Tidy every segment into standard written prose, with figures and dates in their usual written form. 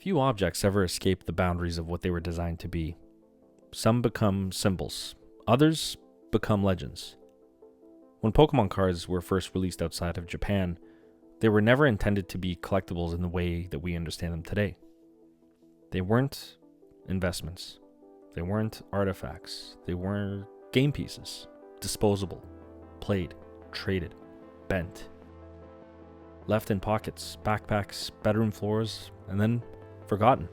Few objects ever escape the boundaries of what they were designed to be. Some become symbols, others become legends. When Pokemon cards were first released outside of Japan, they were never intended to be collectibles in the way that we understand them today. They weren't investments. They weren't artifacts. They weren't game pieces. Disposable, played, traded, bent. Left in pockets, backpacks, bedroom floors, and then forgotten.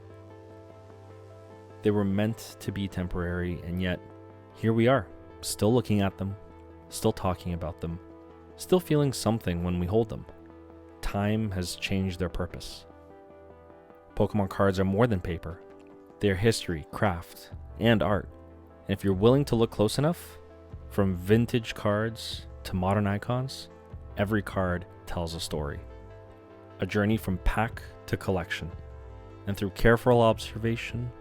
They were meant to be temporary, and yet here we are, still looking at them, still talking about them, still feeling something when we hold them. Time has changed their purpose. Pokemon cards are more than paper. They are history, craft, and art. And if you're willing to look close enough, from vintage cards to modern icons, every card tells a story. A journey from pack to collection. And through careful observation,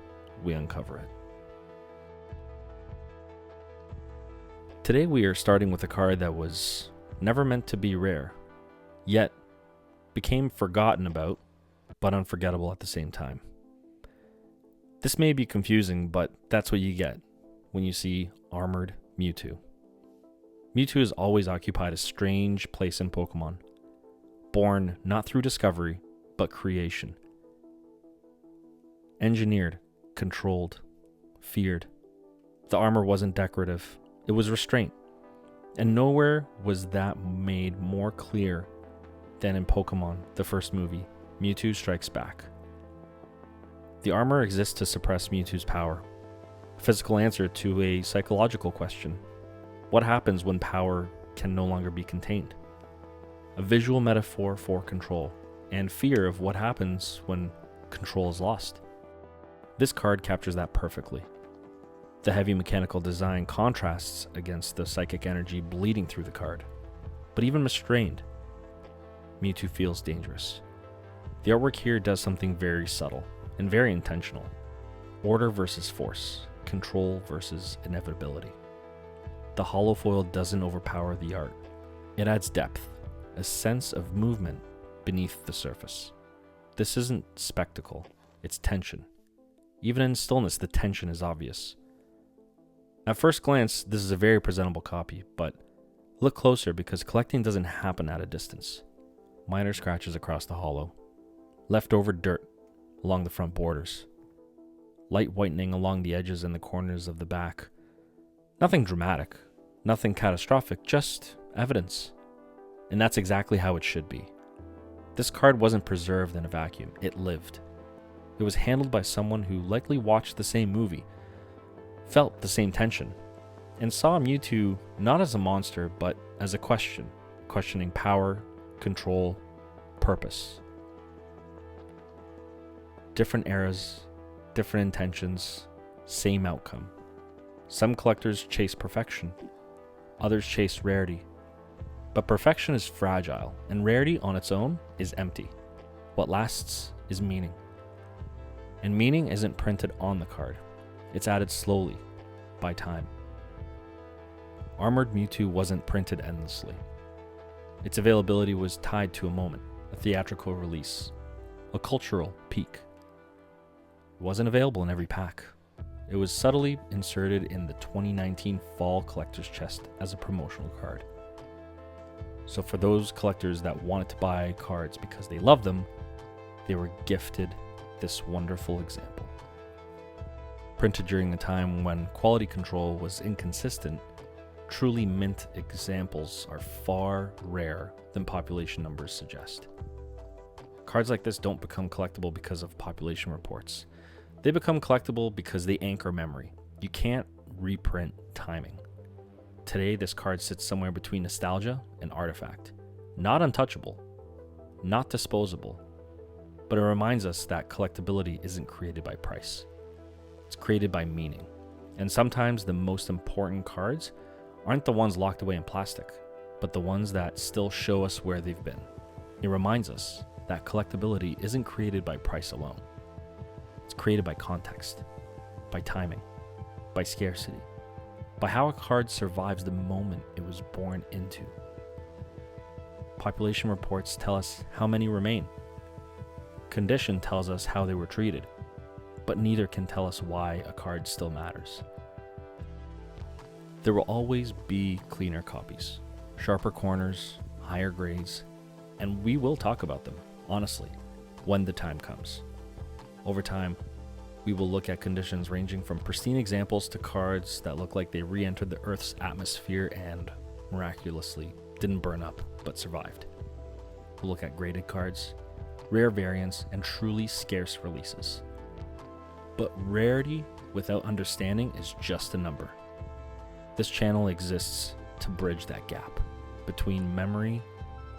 we uncover it. Today we are starting with a card that was never meant to be rare, yet became forgotten about, but unforgettable at the same time. This may be confusing, but that's what you get when you see Armoured Mewtwo. Mewtwo has always occupied a strange place in Pokemon, born not through discovery, but creation. Engineered, controlled, feared. The armor wasn't decorative, it was restraint. And nowhere was that made more clear than in Pokemon, the first movie, Mewtwo Strikes Back. The armor exists to suppress Mewtwo's power, a physical answer to a psychological question. What happens when power can no longer be contained? A visual metaphor for control, and fear of what happens when control is lost. This card captures that perfectly. The heavy mechanical design contrasts against the psychic energy bleeding through the card. But even restrained, Mewtwo feels dangerous. The artwork here does something very subtle and very intentional. Order versus force, control versus inevitability. The hollow foil doesn't overpower the art. It adds depth, a sense of movement beneath the surface. This isn't spectacle, it's tension. Even in stillness, the tension is obvious. At first glance, this is a very presentable copy, but look closer because collecting doesn't happen at a distance. Minor scratches across the hollow, leftover dirt along the front borders, light whitening along the edges and the corners of the back. Nothing dramatic, nothing catastrophic, just evidence. And that's exactly how it should be. This card wasn't preserved in a vacuum, it lived. It was handled by someone who likely watched the same movie, felt the same tension, and saw Mewtwo not as a monster, but as a question, questioning power, control, purpose. Different eras, different intentions, same outcome. Some collectors chase perfection, others chase rarity. But perfection is fragile, and rarity on its own is empty. What lasts is meaning. And meaning isn't printed on the card. It's added slowly, by time. Armoured Mewtwo wasn't printed endlessly. Its availability was tied to a moment, a theatrical release, a cultural peak. It wasn't available in every pack. It was subtly inserted in the 2019 Fall Collector's Chest as a promotional card. So for those collectors that wanted to buy cards because they loved them, they were gifted this wonderful example. Printed during a time when quality control was inconsistent, truly mint examples are far rarer than population numbers suggest. Cards like this don't become collectible because of population reports. They become collectible because they anchor memory. You can't reprint timing. Today, this card sits somewhere between nostalgia and artifact. Not untouchable, not disposable, but it reminds us that collectability isn't created by price. It's created by meaning. And sometimes the most important cards aren't the ones locked away in plastic, but the ones that still show us where they've been. It reminds us that collectability isn't created by price alone. It's created by context, by timing, by scarcity, by how a card survives the moment it was born into. Population reports tell us how many remain. Condition tells us how they were treated, but neither can tell us why a card still matters. There will always be cleaner copies, sharper corners, higher grades, and we will talk about them, honestly, when the time comes. Over time, we will look at conditions ranging from pristine examples to cards that look like they re-entered the Earth's atmosphere and, miraculously, didn't burn up, but survived. We'll look at graded cards, rare variants, and truly scarce releases. But rarity without understanding is just a number. This channel exists to bridge that gap between memory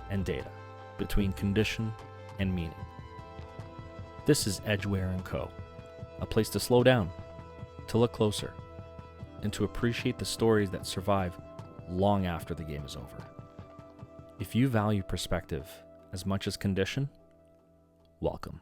and data, between condition and meaning. This is EDGEWEAR Co, a place to slow down, to look closer, and to appreciate the stories that survive long after the game is over. If you value perspective as much as condition, welcome.